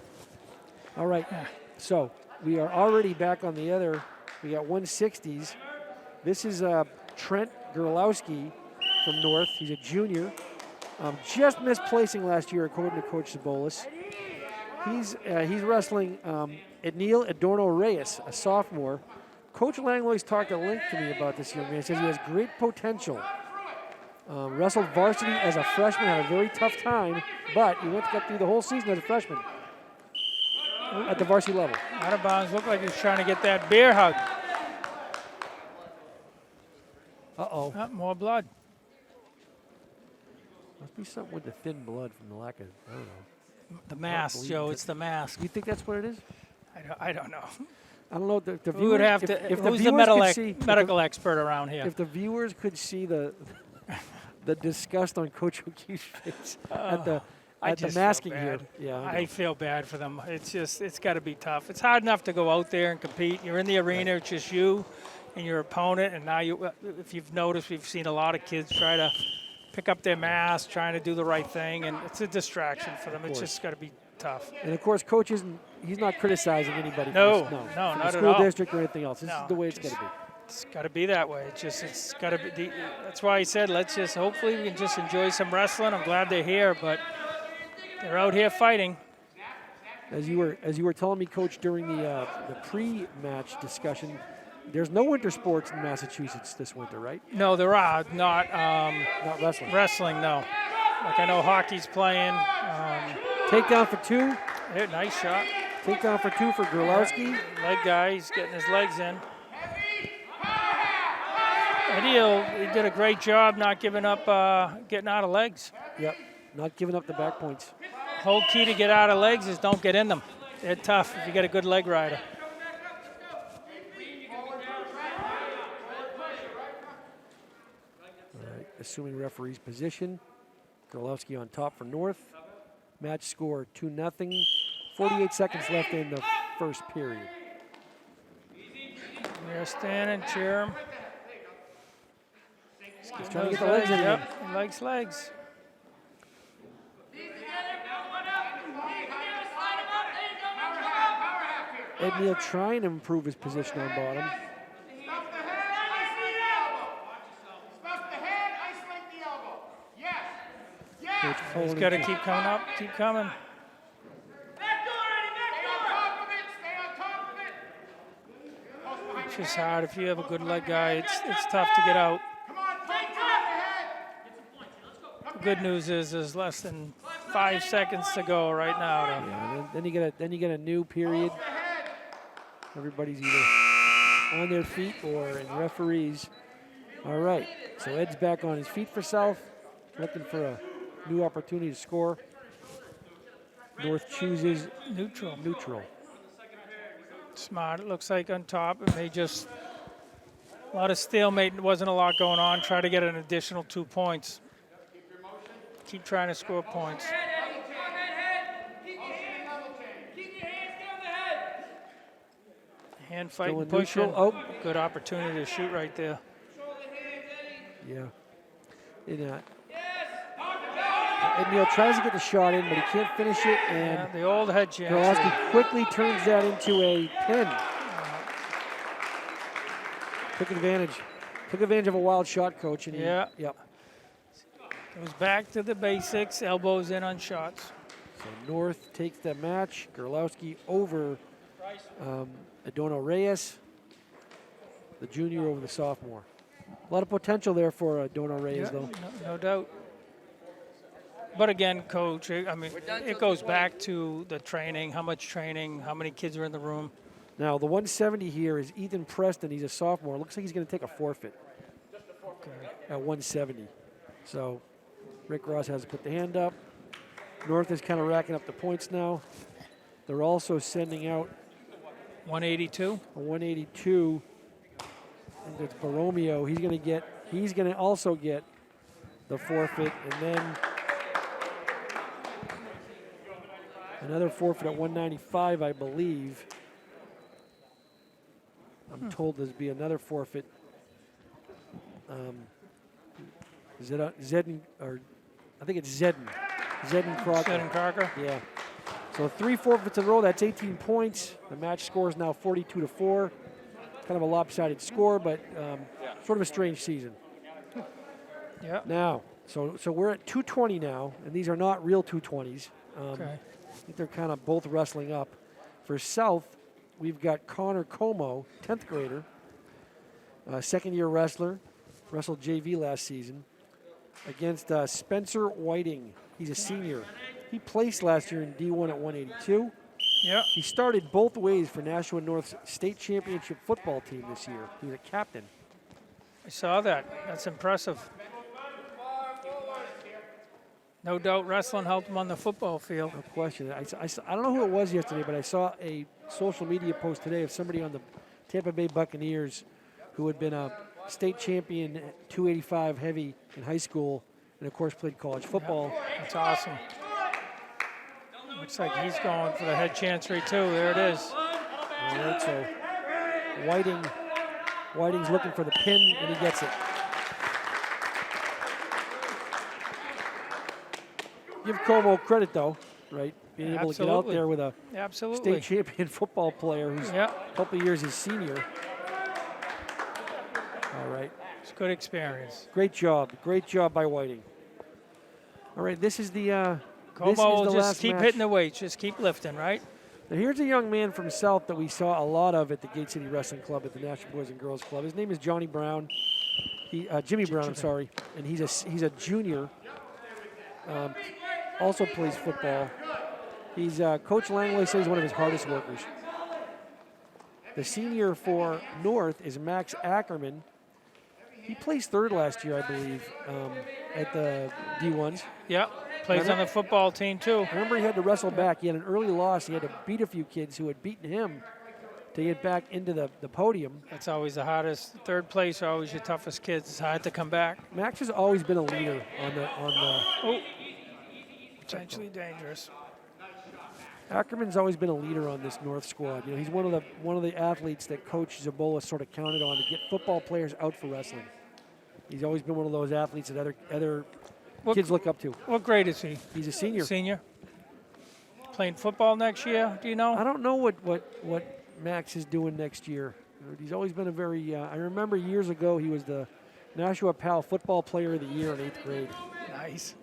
S1: all right. So we are already back on the other. We got 160s. This is Trent Gerlowski from North. He's a junior. Just missed placing last year, according to Coach Zabolis. He's wrestling Neil Adorno Reyes, a sophomore. Coach Langlois talked at length to me about this young man. He says he has great potential. Wrestled varsity as a freshman, had a very tough time, but he got through the whole season as a freshman. at the varsity level.
S2: Out of bounds. Looked like he was trying to get that bear hug.
S1: Uh-oh.
S2: More blood.
S1: Must be something with the thin blood from the lack of, I don't know.
S2: The mask, Joe. It's the mask.
S1: You think that's what it is?
S2: I don't know.
S1: I don't know. The
S2: We
S1: viewers,
S2: would have
S1: if,
S2: to.
S1: if the
S2: Who's the
S1: viewers could see,
S2: medical expert around here?
S1: if the viewers could see the disgust on Coach O'Keefe's face at the masking here. Yeah,
S2: I feel bad for them. It's got to be tough. It's hard enough to go out there and compete. You're in the arena, it's just you and your opponent, and now if you've noticed, we've seen a lot of kids try to pick up their mask, trying to do the right thing, and it's a distraction for them. It's just got to be tough.
S1: And of course, Coach he's not criticizing anybody.
S2: No,
S1: from
S2: not
S1: the
S2: at
S1: school
S2: all.
S1: district or anything else. This is the way it's got to be.
S2: It's got to be that way. It's got to be. That's why he said, hopefully we can just enjoy some wrestling. I'm glad they're here, but they're out here fighting.
S1: As you were telling me, Coach, during the pre-match discussion, there's no winter sports in Massachusetts this winter, right?
S2: No, there are not.
S1: Not wrestling.
S2: Wrestling, no. Like I know hockey's playing.
S1: Takedown for two.
S2: Hey, nice shot.
S1: Takedown for two for Grolowski.
S2: Leg guy, he's getting his legs in. Eddie, he did a great job not giving up, getting out of legs.
S1: Yep, not giving up the back points.
S2: Whole key to get out of legs is don't get in them. They're tough if you get a good leg rider.
S1: All right, assuming referee's position. Grolowski on top for North. Match score 2-0. 48 seconds left in the first period.
S2: They're standing, cheer him.
S1: He's trying to get the legs in.
S2: Yep, he likes legs.
S1: Ed Neal trying to improve his position on bottom.
S2: He's got to keep coming up, keep coming. It's just hard. If you have a good leg guy, it's tough to get out. The good news is there's less than 5 seconds to go right now.
S1: Yeah, then you get a new period. Everybody's either on their feet or in referees. All right, so Ed's back on his feet for South, looking for a new opportunity to score. North chooses neutral.
S2: Smart. It looks like on top. It may just a lot of stalemate. Wasn't a lot going on. Try to get an additional 2 points. Keep trying to score points. Hand fighting, pushing.
S1: Oh,
S2: good opportunity to shoot right there.
S1: Yeah. Ed Neal tries to get the shot in, but he can't finish it, and
S2: the old head jam.
S1: Grolowski quickly turns that into a pin. Took advantage of a wild shot, Coach. And
S2: Yep.
S1: Goes
S2: back to the basics, elbows in on shots.
S1: So North takes the match. Grolowski over Adono Reyes, the junior over the sophomore. A lot of potential there for Adono Reyes, though.
S2: No doubt. But again, Coach, I mean, it goes back to the training, how much training, how many kids are in the room.
S1: Now, the 170 here is Ethan Preston. He's a sophomore. Looks like he's going to take a forfeit at 170. So Rick Ross has to put the hand up. North is kind of racking up the points now. They're also sending out
S2: 182.
S1: A 182. I think that's Borromeo. He's going to also get the forfeit, and then another forfeit at 195, I believe. I'm told there's be another forfeit. Zedden, or I think it's Zedden. Zedden Crocker.
S2: Zedden Crocker.
S1: Yeah. So 3 forfeits in a row. That's 18 points. The match score is now 42-4. Kind of a lopsided score, but sort of a strange season.
S2: Yeah.
S1: Now, so we're at 220 now, and these are not real 220s.
S2: Okay.
S1: I think they're kind of both wrestling up. For South, we've got Connor Como, 10th grader, second-year wrestler, wrestled JV last season, against Spencer Whiting. He's a senior. He placed last year in D1 at 182.
S2: Yeah.
S1: He started both ways for Nashua North's state championship football team this year. He was a captain.
S2: I saw that. That's impressive. No doubt wrestling helped him on the football field.
S1: No question. I don't know who it was yesterday, but I saw a social media post today of somebody on the Tampa Bay Buccaneers who had been a state champion 285 heavy in high school and, of course, played college football.
S2: That's awesome. Looks like he's going for the head chancery, too. There it is.
S1: All right, so Whiting's looking for the pin, and he gets it. Give Como credit, though, right? Being able to get out there with a state champion football player who's a couple of years his senior. All right.
S2: It's a good experience.
S1: Great job by Whiting. All right, this is the
S2: Como will just keep
S1: match.
S2: hitting the weights, just keep lifting, right?
S1: Now here's a young man from South that we saw a lot of at the Gate City Wrestling Club at the National Boys and Girls Club. His name is Johnny Brown. Jimmy Brown, I'm sorry, and he's a junior. Also plays football. He's Coach Langley says he's one of his hardest workers. The senior for North is Max Ackerman. He placed third last year, I believe, at the D1s.
S2: Yeah, plays on the football team too.
S1: Remember, he had to wrestle back. He had an early loss. He had to beat a few kids who had beaten him to get back into the podium.
S2: That's always the hardest. Third place are always your toughest kids. It's hard to come back.
S1: Max has always been a leader on the.
S2: Potentially dangerous.
S1: Ackerman's always been a leader on this North squad. You know, he's one of the athletes that Coach Zabola sort of counted on to get football players out for wrestling. He's always been one of those athletes that other kids look up to.
S2: What grade is he?
S1: He's a senior.
S2: Senior. Playing football next year? Do you know?
S1: I don't know what Max is doing next year. He's always been a very. I remember years ago he was the Nashua Pal Football Player of the Year in 8th grade.
S2: Nice.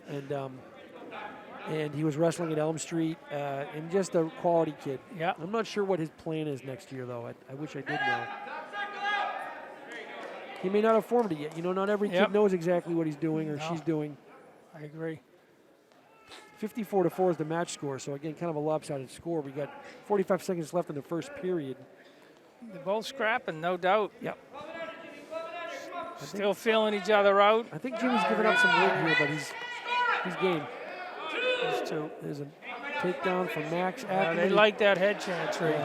S1: And he was wrestling at Elm Street, and just a quality kid.
S2: Yeah.
S1: I'm not sure what his plan is next year, though. I wish I did know. He may not have formed it yet. You know, not every kid knows exactly what he's doing or she's doing.
S2: I agree.
S1: 54-4 is the match score, so again, kind of a lopsided score. We got 45 seconds left in the first period.
S2: They're both scrapping, no doubt.
S1: Yep.
S2: Still feeling each other out.
S1: I think Jimmy's giving up some weight here, but he's game.
S2: These two.
S1: There's a takedown from Max.
S2: They like that head chancery.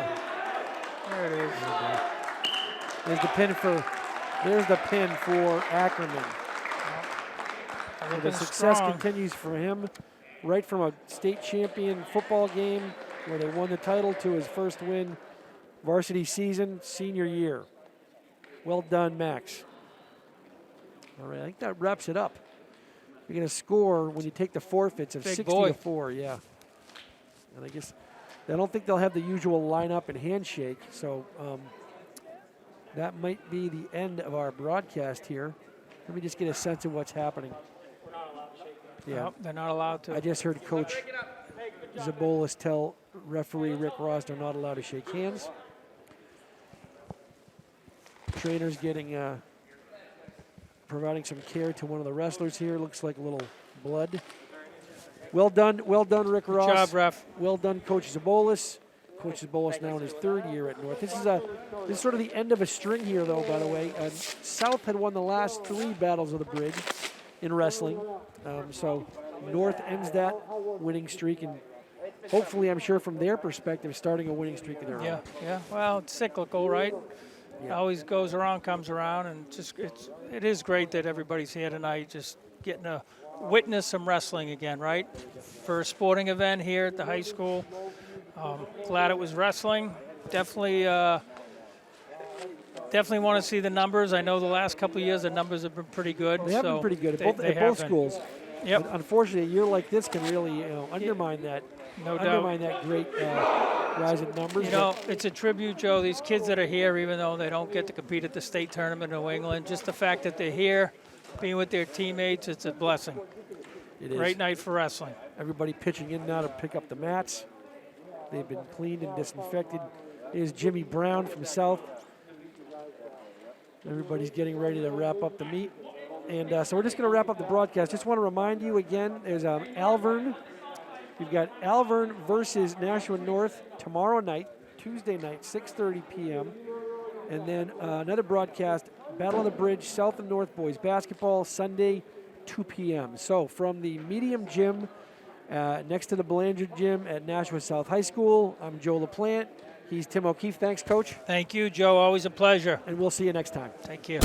S2: There it is.
S1: There's the pin for Ackerman. So the success continues for him, right from a state champion football game where they won the title to his first win varsity season, senior year. Well done, Max. All right, I think that wraps it up. You're going to score when you take the forfeits of 60-4, yeah. And I don't think they'll have the usual lineup and handshake, so that might be the end of our broadcast here. Let me just get a sense of what's happening. Yeah,
S2: nope, they're not allowed to.
S1: I just heard Coach Zabolis tell referee Rick Ross they're not allowed to shake hands. Trainer's getting providing some care to one of the wrestlers here. Looks like a little blood. Well done, Rick Ross.
S2: Good job, ref.
S1: Well done, Coach Zabolis. Coach Zabolis now in his third year at North. This is sort of the end of a string here, though. By the way, South had won the last 3 battles of the bridge in wrestling, so North ends that winning streak, and hopefully, I'm sure from their perspective, starting a winning streak of their own.
S2: Yeah. Well, it's cyclical, right?
S1: Yeah.
S2: It always goes around, comes around, and it is great that everybody's here tonight, just getting to witness some wrestling again, right? For a sporting event here at the high school. Glad it was wrestling. Definitely want to see the numbers. I know the last couple of years the numbers have been pretty good.
S1: They have been pretty good at both schools.
S2: Yep.
S1: But unfortunately, a year like this can really undermine that.
S2: No doubt.
S1: Undermine that great rise in numbers.
S2: You know, it's a tribute, Joe. These kids that are here, even though they don't get to compete at the state tournament in New England, just the fact that they're here, being with their teammates, it's a blessing.
S1: It is.
S2: Great night for wrestling.
S1: Everybody pitching in now to pick up the mats. They've been cleaned and disinfected. Here's Jimmy Brown from South. Everybody's getting ready to wrap up the meet. And so we're just going to wrap up the broadcast. Just want to remind you again, there's Alvern We've got Alvern versus Nashua North tomorrow night, Tuesday night, 6:30 p.m. And then another broadcast, Battle of the Bridge, South and North boys basketball, Sunday, 2 p.m. So from the Medium Gym next to the Belanger Gym at Nashua South High School, I'm Joe LaPlante. He's Tim O'Keefe. Thanks, Coach.
S2: Thank you, Joe. Always a pleasure.
S1: And we'll see you next time.
S2: Thank you.